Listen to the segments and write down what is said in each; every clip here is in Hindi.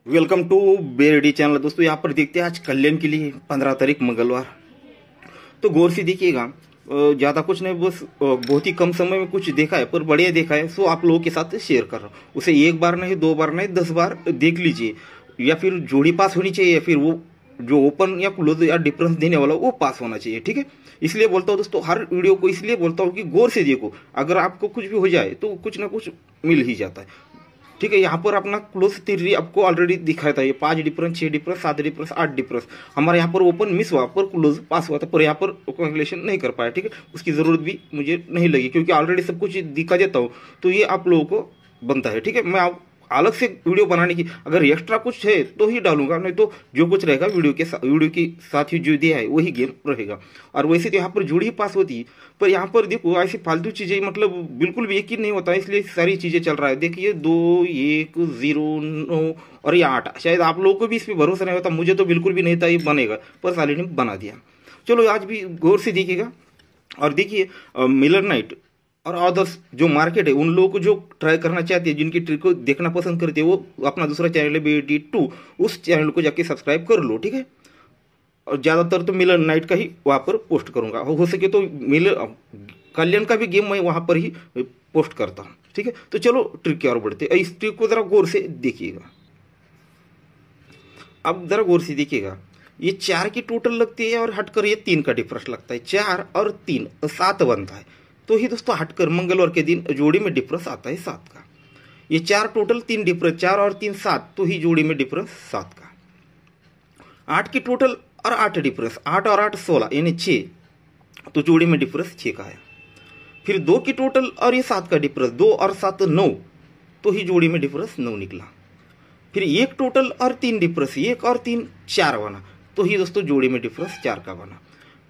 Welcome to Berdi channel. दोस्तों यहाँ पर देखते हैं आज कल्याण के लिए 15 तारीख मंगलवार। तो गौर से देखिएगा, ज़्यादा कुछ नहीं, बस बहुत ही कम समय में कुछ देखा है पर बढ़िया देखा है, सो आप लोगों के साथ शेयर कर रहा हूँ। उसे एक बार नहीं, दो बार नहीं, 10 बार देख लीजिए, या फिर जोड़ी पास होनी चाहिए, या फिर वो जो ओपन या क्लोज या डिफरेंस देने वाला वो पास होना चाहिए। ठीक है, इसलिए बोलता हूँ दोस्तों, हर वीडियो को इसलिए बोलता हूँ कि गौर से देखो, अगर आपको कुछ भी हो जाए तो कुछ ना कुछ मिल ही जाता है। ठीक है, यहाँ पर अपना क्लोज थ्योरी आपको ऑलरेडी दिखाया था, ये 5 डिफरेंस, 6 डिफरेंस, 7 डिफरेंस, 8 डिफरेंस। हमारे यहाँ पर ओपन मिस हुआ पर क्लोज पास हुआ था, पर यहाँ पर कैलकुलेशन नहीं कर पाया। ठीक है, उसकी जरूरत भी मुझे नहीं लगी क्योंकि ऑलरेडी सब कुछ दिखा देता हूँ, तो ये आप लोगों को बनता है। ठीक है, मैं अलग से वीडियो बनाने की अगर एक्स्ट्रा कुछ है तो ही डालूंगा, नहीं तो जो कुछ रहेगा वीडियो के साथ ही जो दिया है वही गेम रहेगा। और वैसे तो यहाँ पर जोड़ी ही पास होती है, पर यहाँ पर देखो ऐसी फालतू चीजें, मतलब बिल्कुल भी यकीन नहीं होता, इसलिए सारी चीजें चल रहा है। देखिए 2, 1, 0, 9 और ये 8। शायद आप लोगों को भी इस पर भरोसा नहीं होता, मुझे तो बिल्कुल भी नहीं था ये बनेगा, पर साले ने बना दिया। चलो आज भी गौर से देखिएगा और देखिए मिलर नाइट और अदर्स जो मार्केट है, उन लोगों को जो ट्राई करना चाहते हैं, जिनकी ट्रिक को देखना पसंद करते हैं, वो अपना दूसरा चैनल है BD2, उस चैनल को जाके सब्सक्राइब कर लो। ठीक है, और ज़्यादातर तो मिलर नाइट का ही वहाँ पर पोस्ट करूंगा, हो सके तो मिलर कल्याण का भी गेम मैं वहाँ पर ही पोस्ट करता हूँ। ठीक है, तो चलो ट्रिक की ओर बढ़ते। इस ट्रिक को जरा गौर से देखिएगा। अब जरा गौर से देखिएगा, ये 4 की टोटल लगती है और हटकर ये 3 का डिफरेंस लगता है। 4 और 3 7 बनता है, तो ही दोस्तों हटकर मंगलवार के दिन जोड़ी में डिफरेंस आता है 7 का। ये 4 टोटल, 3 डिफरेंस, 4 और 3 7, तो ही जोड़ी में डिफरेंस 7 का। 8 की टोटल और 8 डिफरेंस, 8 और 8 16 यानी 6, तो जोड़ी में डिफरेंस 6 का है। फिर 2 की टोटल और ये 7 का डिफरेंस, 2 और 7 9, तो ही जोड़ी में डिफरेंस 9 निकला। फिर 1 टोटल और 3 डिफरेंस, 1 और 3 4 बना, तो ही दोस्तों जोड़ी में डिफरेंस 4 का बना।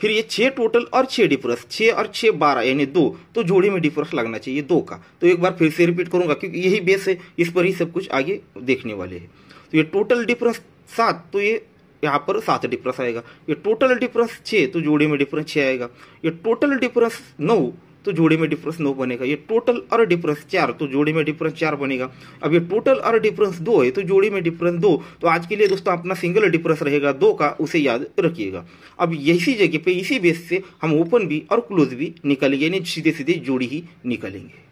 फिर ये 6 टोटल और 6 डिफरेंस, 6 और 6 12 यानी 2, तो जोड़ी में डिफरेंस लगना चाहिए 2 का। तो एक बार फिर से रिपीट करूंगा क्योंकि यही बेस है, इस पर ही सब कुछ आगे देखने वाले हैं। तो ये टोटल डिफरेंस 7, तो ये यहाँ पर 7 डिफरेंस आएगा। ये टोटल डिफरेंस 6, तो जोड़ी में डिफरेंस 6 आएगा। ये टोटल डिफरेंस 9, तो जोड़ी में डिफरेंस 9 बनेगा। ये टोटल और डिफरेंस 4, तो जोड़ी में डिफरेंस 4 बनेगा। अब ये टोटल और डिफरेंस 2 है, तो जोड़ी में डिफरेंस 2। तो आज के लिए दोस्तों अपना सिंगल डिफरेंस रहेगा 2 का, उसे याद रखिएगा। अब इसी जगह पे, इसी बेस से हम ओपन भी और क्लोज भी निकालेंगे, यानी सीधे सीधे जोड़ी ही निकालेंगे।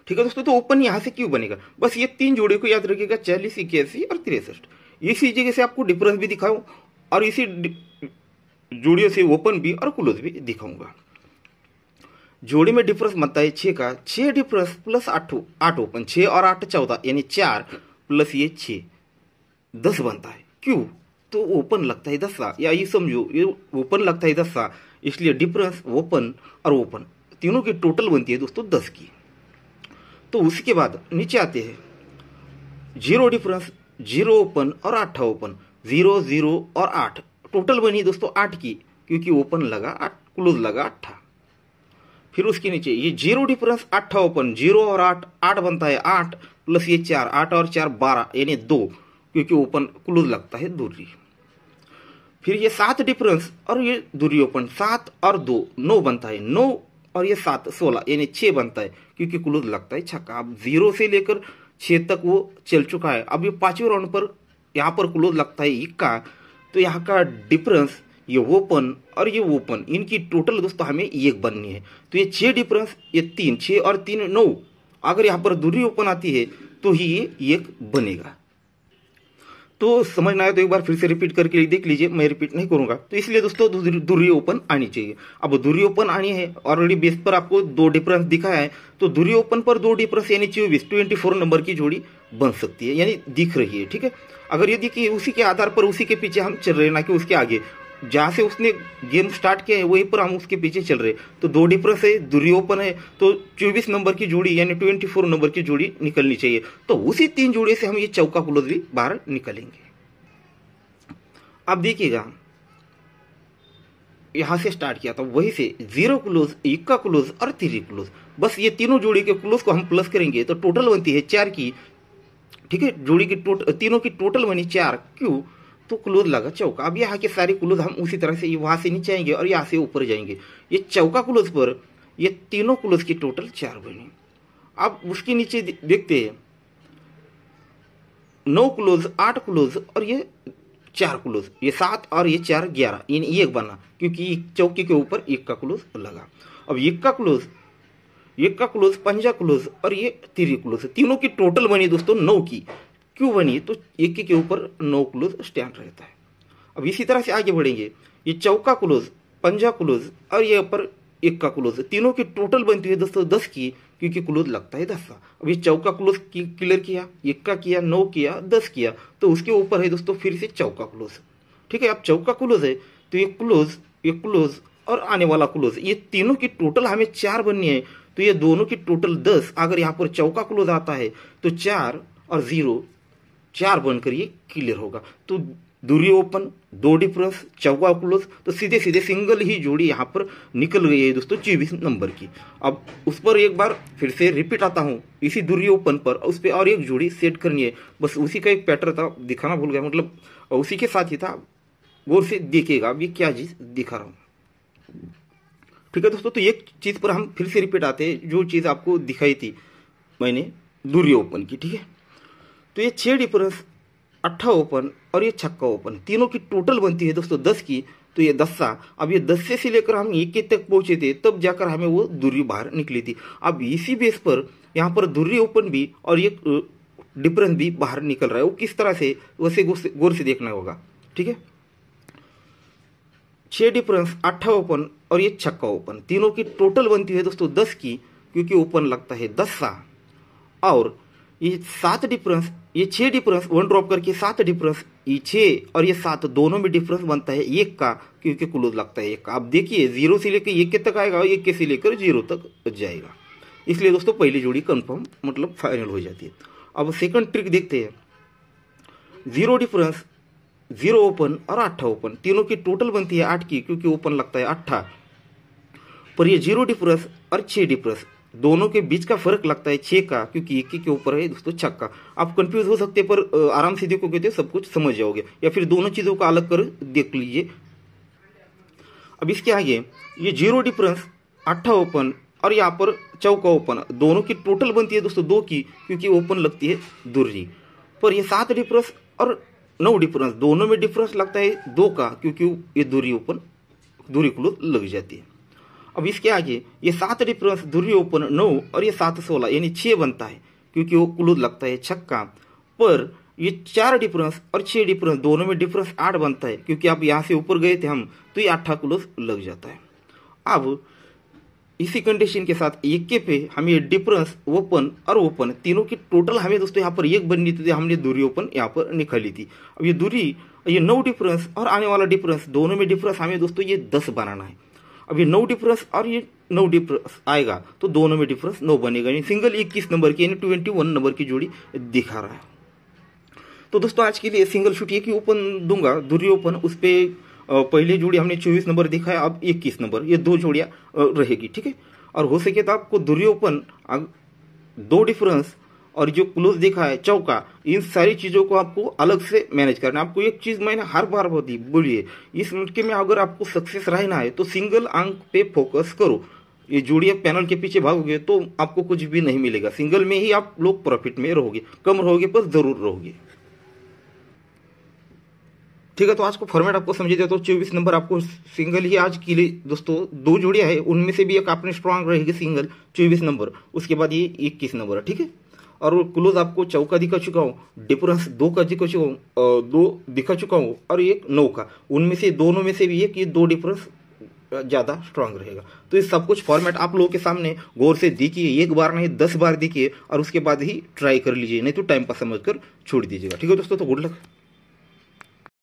ठीक है दोस्तों, तो ओपन यहां से क्यों बनेगा, बस ये 3 जोड़ी को याद रखिएगा, 40, 81 और 63। इसी जगह से आपको डिफरेंस भी दिखाऊं और इसी जोड़ियों से ओपन भी और क्लोज भी दिखाऊंगा। जोड़ी में डिफरेंस बनता है 6 का, 6 डिफरेंस प्लस 8 ओपन, 6 और 8 14 यानी 4 प्लस ये 6 10 बनता है। क्यों, तो ओपन लगता है 10 सा, या ये समझो ये ओपन लगता है 10 सा, इसलिए डिफरेंस ओपन और ओपन तीनों की टोटल बनती है दोस्तों 10 की। तो उसके बाद नीचे आते हैं, 0 डिफरेंस, 0 ओपन और 8 ओपन, 0 0 और 8, टोटल बनी दोस्तों 8 की, क्योंकि ओपन लगा 8, क्लोज लगा 8। फिर उसके नीचे ये 0 डिफरेंस, 8 ओपन, 0 और 8 8 बनता है, 8 प्लस ये 4, 8 और 4 12 यानी 2, क्योंकि ओपन क्लोज लगता है दूरी। फिर ये 7 डिफरेंस और ये दूरी ओपन, 7 और 2 9 बनता है, 9 और ये 7 16 यानी 6 बनता है, क्योंकि क्लोज लगता है छक्का। अब 0 से लेकर 6 तक वो चल चुका है। अब ये 5वें राउंड पर यहाँ पर क्लोज लगता है इक्का, तो यहाँ का डिफरेंस ये ओपन और ये ओपन, इनकी टोटल दोस्तों हमें 1 बननी है। तो ये 6 डिफरेंस, ये 3, 6 और 3 9, अगर यहाँ पर दूरी ओपन आती है तो ही ये 1 बनेगा। तो समझना है तो एक बार फिर से रिपीट करके देख लीजिए, मैं रिपीट नहीं करूंगा। तो इसलिए दोस्तों दूरी ओपन आनी चाहिए। अब दूरी ओपन आनी है, ऑलरेडी बेस पर आपको 2 डिफरेंस दिखाया है, तो दूरी ओपन पर 2 डिफरेंस यानी 24 नंबर की जोड़ी बन सकती है, यानी दिख रही है। ठीक है, अगर यदि कि उसी के आधार पर उसी के पीछे हम चल रहे हैं, ना कि उसके आगे, जहां से उसने गेम स्टार्ट किया है वहीं पर हम उसके पीछे चल रहे हैं। तो 2 डिफरेंस है, दूरी ओपन है, तो 24 नंबर की जोड़ी यानी 24 नंबर की जोड़ी निकलनी चाहिए। तो उसी 3 जोड़ी से हम ये चौका क्लोज भी बाहर निकलेंगे। अब देखिएगा, यहां से स्टार्ट किया था, वहीं से 0 क्लोज, इक्का क्लोज और 3 क्लोज, बस ये तीनों जोड़ी के क्लोज को हम प्लस करेंगे तो टोटल बनती है 4 की। ठीक है, जोड़ी की तीनों की टोटल बनी 4, क्यों, तो क्लोज लगा चौका। अब यहाँ के सारे क्लोज हम उसी तरह से वहां से नीचे आएंगे और यहाँ से ऊपर जाएंगे। ये चौका क्लोज पर ये तीनों क्लोज की टोटल 4 बनी। अब उसके नीचे देखते हैं, 9 क्लोज, 8 क्लोज और ये 4 क्लोज, ये 7 और ये 4 11, यानी एक बना क्योंकि चौके के ऊपर एक का क्लोज लगा। अब एक का क्लोज, पंजा क्लोज और ये 3 क्लोज, तीनों की टोटल बनी दोस्तों 9 की। क्यों बनी? तो एक के ऊपर 9 क्लोज स्टैंड रहता है। अब इसी तरह से आगे बढ़ेंगे, ये चौका क्लोज, पंजा क्लोज और ये पर एक का क्लोज, तीनों की टोटल बनती है दोस्तों 10 की, क्योंकि क्लोज लगता है 10 का। अब ये चौका क्लोज क्लियर किया, एक का किया, 9 किया, 10 किया, तो उसके ऊपर है दोस्तों फिर से चौका क्लोज। ठीक है, अब चौका क्लोज है तो ये क्लोज और आने वाला क्लोज, ये तीनों की टोटल हमें 4 बननी है, तो ये दोनों की टोटल 10। अगर यहाँ पर चौका क्लोज आता है तो 4 और 0 4 बनकर ये क्लियर होगा। तो दूरी ओपन, 2 डिफरेंस, चौका क्लोज, तो सीधे सीधे सिंगल ही जोड़ी यहाँ पर निकल गई है दोस्तों 24 नंबर की। अब उस पर एक बार फिर से रिपीट आता हूँ, इसी दूरी ओपन पर उस पर और एक जोड़ी सेट करनी है। बस उसी का एक पैटर्न था, दिखाना भूल गया, मतलब उसी के साथ ही था, गौर से देखिएगा अब ये क्या चीज दिखा रहा हूँ। ठीक है दोस्तों, तो एक चीज पर हम फिर से रिपीट आते हैं, जो चीज आपको दिखाई थी मैंने दूरी ओपन की। ठीक है, तो ये 6 डिफरेंस, 8 ओपन और ये छक्का ओपन, तीनों की टोटल बनती है दोस्तों 10 की, तो ये 10 सा। अब ये 10 से लेकर हम 1 तक पहुंचे थे, तब जाकर हमें वो दूरी बाहर निकली थी। अब इसी बेस पर यहाँ पर दूरी ओपन भी और ये डिफरेंस भी बाहर निकल रहा है। वो किस तरह से, वैसे गौर से देखना होगा। ठीक है, 6 डिफरेंस, 8 ओपन और ये छक्का ओपन, तीनों की टोटल बनती है दोस्तों 10 की, क्योंकि ओपन लगता है 10 सा। और ये 7 डिफरेंस, ये 6 डिफरेंस, 1 ड्रॉप करके 7 डिफरेंस, ये 6 और ये 7 दोनों में डिफरेंस बनता है 1 का, क्योंकि क्लोज लगता है 1 का। अब देखिए 0 से लेकर 1 तक आएगा और 1 से लेकर 0 तक जाएगा, इसलिए दोस्तों पहली जोड़ी कंफर्म मतलब फाइनल हो जाती है। अब सेकंड ट्रिक देखते हैं, 0 डिफरेंस, 0 ओपन और 8 ओपन, तीनों की टोटल बनती है 8 की, क्योंकि ओपन लगता है 8 पर ये 0 डिफरेंस और 6 डिफरेंस, दोनों के बीच का फर्क लगता है 6 का, क्योंकि 1 के ऊपर है दोस्तों छक्का। आप कंफ्यूज हो सकते हैं, पर आराम से देखोगे तो सब कुछ समझ जाओगे, या फिर दोनों चीजों को अलग कर देख लीजिए। अब इसके आगे ये 0 डिफरेंस, 8 ओपन और यहाँ पर चौका ओपन, दोनों की टोटल बनती है दोस्तों 2 की, क्योंकि ओपन लगती है दूरी। पर ये 7 डिफरेंस और 9 डिफरेंस, दोनों में डिफरेंस लगता है 2 का, क्योंकि ये दूरी क्लोज लग जाती है। अब इसके आगे ये 7 डिफरेंस, दूरी ओपन 9 और ये 7 16, यानी 6 बनता है, क्योंकि वो क्लोज लगता है छक्का। पर ये 4 डिफरेंस और 6 डिफरेंस, दोनों में डिफरेंस 8 बनता है, क्योंकि आप यहाँ से ऊपर गए थे हम, तो ये 8 क्लोज लग जाता है। अब इसी कंडीशन के साथ 1 पे हमें डिफरेंस, ओपन और ओपन, तीनों की टोटल हमें दोस्तों यहाँ पर 1 बननी थी, हमने दूरी ओपन यहाँ पर निकाली थी। अब ये दूरी, ये 9 डिफरेंस और आने वाला डिफरेंस, दोनों में डिफरेंस हमें दोस्तों ये 10 बनाना है। अब ये 9 डिफरेंस और ये 9 डिफरेंस आएगा, तो दोनों में डिफरेंस 9 बनेगा, यानी सिंगल 21 नंबर की, यानी 21 नंबर की जोड़ी दिखा रहा है। तो दोस्तों आज के लिए सिंगल शूट एक ही ओपन दूंगा, दूरी ओपन, उस पर पहली जोड़ी हमने 24 नंबर दिखाया, अब 21 नंबर, ये 2 जोड़ियां रहेगी। ठीक है, और हो सके तो आपको दूरी ओपन, 2 डिफरेंस और जो क्लोज देखा है चौका, इन सारी चीजों को आपको अलग से मैनेज करना है। आपको एक चीज मैंने हर बार बोलिए, इस लड़के में अगर आपको सक्सेस रहना है तो सिंगल अंक पे फोकस करो। ये जोड़ियां पैनल के पीछे भागोगे तो आपको कुछ भी नहीं मिलेगा, सिंगल में ही आप लोग प्रॉफिट में रहोगे, कम रहोगे पर जरूर रहोगे। ठीक है, तो आज को फॉर्मेट आपको समझ दिया, तो 24 नंबर आपको सिंगल ही आज के लिए दोस्तों 2 जोड़ियां है, उनमें से भी एक आपने स्ट्रांग रहेगी सिंगल 24 नंबर, उसके बाद ये 21 नंबर। ठीक है, और क्लोज आपको चौका दिखा चुका हूँ, डिफरेंस 2 का दिखा चुका हूँ, 2 दिखा चुका हूँ और एक 9 का, उनमें से दोनों में से भी एक, ये 2 डिफरेंस ज्यादा स्ट्रांग रहेगा। तो ये सब कुछ फॉर्मेट आप लोगों के सामने गौर से देखिए, एक बार नहीं 10 बार देखिए, और उसके बाद ही ट्राई कर लीजिए, नहीं तो टाइम पास समझकर छोड़ दीजिएगा। ठीक है दोस्तों, तो गुड लक।